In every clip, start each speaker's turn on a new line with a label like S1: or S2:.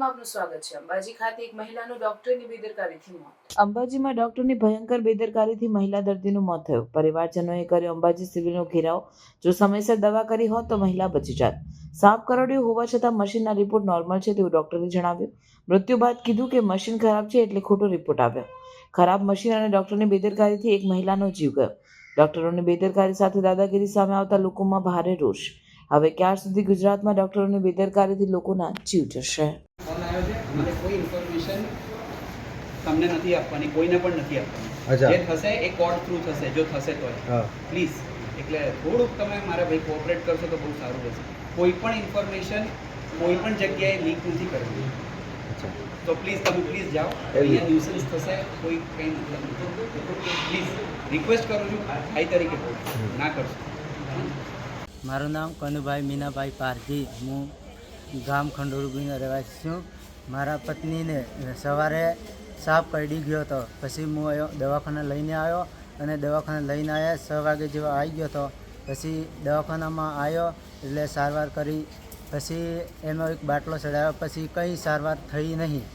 S1: બુલેટિનમાં આપનું સ્વાગત છે। અંબાજી ખાતે એક મહિલાનું ડોક્ટરની બેદરકારીથી મોત। અંબાજીમાં ડોક્ટરની ભયંકર બેદરકારીથી મહિલા દર્દીનું મોત થયું। પરિવારજનોએ કર્યો અંબાજી સિવિલનો ઘેરાવ। જો સમયસર દવા કરી હોત તો મહિલા બચી જાત। સાપ કરડ્યું હોવા છતાં મશીનના રિપોર્ટ નોર્મલ છે તેવું ડોક્ટરે જણાવ્યું। મૃત્યુ બાદ કીધું કે મશીન ખરાબ છે એટલે ખોટો રિપોર્ટ આવ્યો। ખરાબ મશીન અને ડોક્ટરની બેદરકારીથી એક મહિલાનો જીવ ગયો। ડોક્ટરોની બેદરકારી સાથે દાદાગીરી સામે આવતા લોકોમાં ભારે રોષ। હવે ક્યાર સુધી ગુજરાતમાં ડોક્ટરોની બેદરકારીથી લોકોના જીવ જશે?
S2: ફોન આવ્યો છે, મને કોઈ ઇન્ફોર્મેશન તમને નથી આપવાની, કોઈને પણ નથી આપવાની। જે થશે એ કોર્ટ થ્રુ થશે, જો થશે તો પ્લીઝ એટલે થોડુંક તમે મારા ભાઈ કોઓપરેટ કરશો તો બહુ સારું રહેશે। કોઈ પણ ઇન્ફોર્મેશન કોઈ પણ જગ્યાએ લીક નથી કરવી, તો પ્લીઝ જાઓ। અહીંયા ન્યુસન્સ થશે, કોઈ કંઈ મતલબ નથી। પ્લીઝ રિક્વેસ્ટ કરું છું, ભાઈ તરીકે ના કરશો।
S3: મારું નામ કનુભાઈ મીનાભાઈ પારજી, હું ગામ ખંડોળબીનો રહેવાસી છું। મારા પત્નીને સવારે સાપ કરડી ગયો હતો, પછી હું દવાખાને લઈને આવ્યો અને દવાખાને લઈને આવ્યા 6 વાગે જેવા આવી ગયો હતો। પછી દવાખાનામાં આવ્યો એટલે સારવાર કરી, પછી એનો એક બાટલો ચડાવ્યો, પછી કંઈ સારવાર થઈ નહીં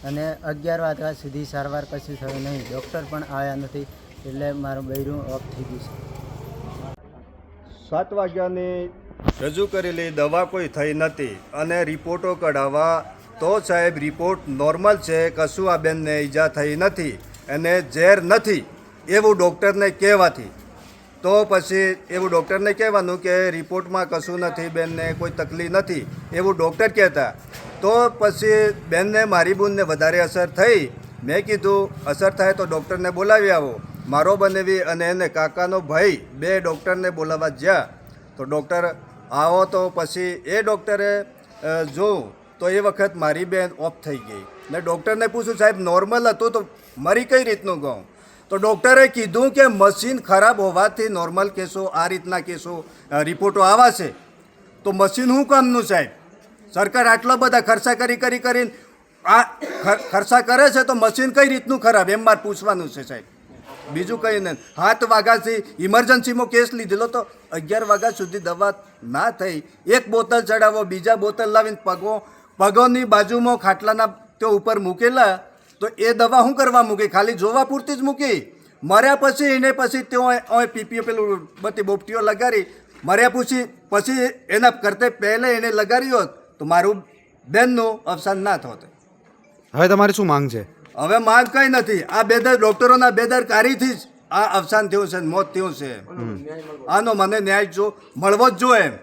S3: અને 11 વાગ્યા સુધી સારવાર કશું થયું નહીં। ડૉક્ટર પણ આવ્યા નથી એટલે મારું બૈરું ઓફ થઈ ગયું છે।
S4: 7 વાગ્યાની રજૂ કરેલી દવા કોઈ થઈ નથી અને રિપોર્ટો કઢાવવા તો સાહેબ રિપોર્ટ નોર્મલ છે, કશું આ બેનને ઈજા થઈ નથી અને ઝેર નથી એવું ડૉક્ટરને કહેવાથી તો પછી એવું ડૉક્ટરને કહેવાનું કે રિપોર્ટમાં કશું નથી, બેનને કોઈ તકલીફ નથી એવું ડૉક્ટર કહેતા। તો પછી બેનને મારી બૂનને વધારે અસર થઈ। મેં કીધું અસર થાય તો ડૉક્ટરને બોલાવી આવો। મારો બનેવી અને એને કાકાનો ભાઈ 2 ડૉક્ટરને બોલાવવા ગયા તો ડૉક્ટર આવો તો પછી એ ડૉક્ટરે જોઉં તો એ વખત મારી બેન ઓફ થઈ ગઈ ને ડૉક્ટરને પૂછ્યું સાહેબ નોર્મલ હતું તો મરી કઈ રીતનું ગયું? તો ડૉક્ટરે કીધું કે મશીન ખરાબ હોવાથી નોર્મલ કેસો આ રીતના કેસો રિપોર્ટો આવાશે। તો મશીન શું કામનું સાહેબ? સરકાર આટલા બધા ખર્ચા કરીને આ ખર્ચા કરે છે તો મશીન કઈ રીતનું ખરાબ એમ મારે પૂછવાનું છે સાહેબ, બીજું કંઈ નહીં। 7 વાગ્યાથી ઇમરજન્સીમાં કેસ લીધેલો તો 11 વાગ્યા સુધી દવા ના થઈ। એક બોતલ ચડાવો, બીજા બોતલ લાવીને પગોની બાજુમાં ખાટલાના તે ઉપર મૂકેલા તો એ દવા શું કરવા મૂકી? ખાલી જોવા પૂરતી જ મૂકી। મર્યા પછી એને પછી તેઓ પીપીઓ પેલું બધી બોપટીઓ લગાડી મર્યા પછી એના કરતે પહેલે એને લગાડી હોત તો મારું બેનનું અવસાન ના થોત।
S5: હવે તમારી શું માંગ છે?
S4: હવે માંગ કંઈ નથી, આ ડૉક્ટરોના બેદરકારીથી જ આ અવસાન થયું છે, મોત થયું છે। આનો મને ન્યાય મળવો જ જોઈએ।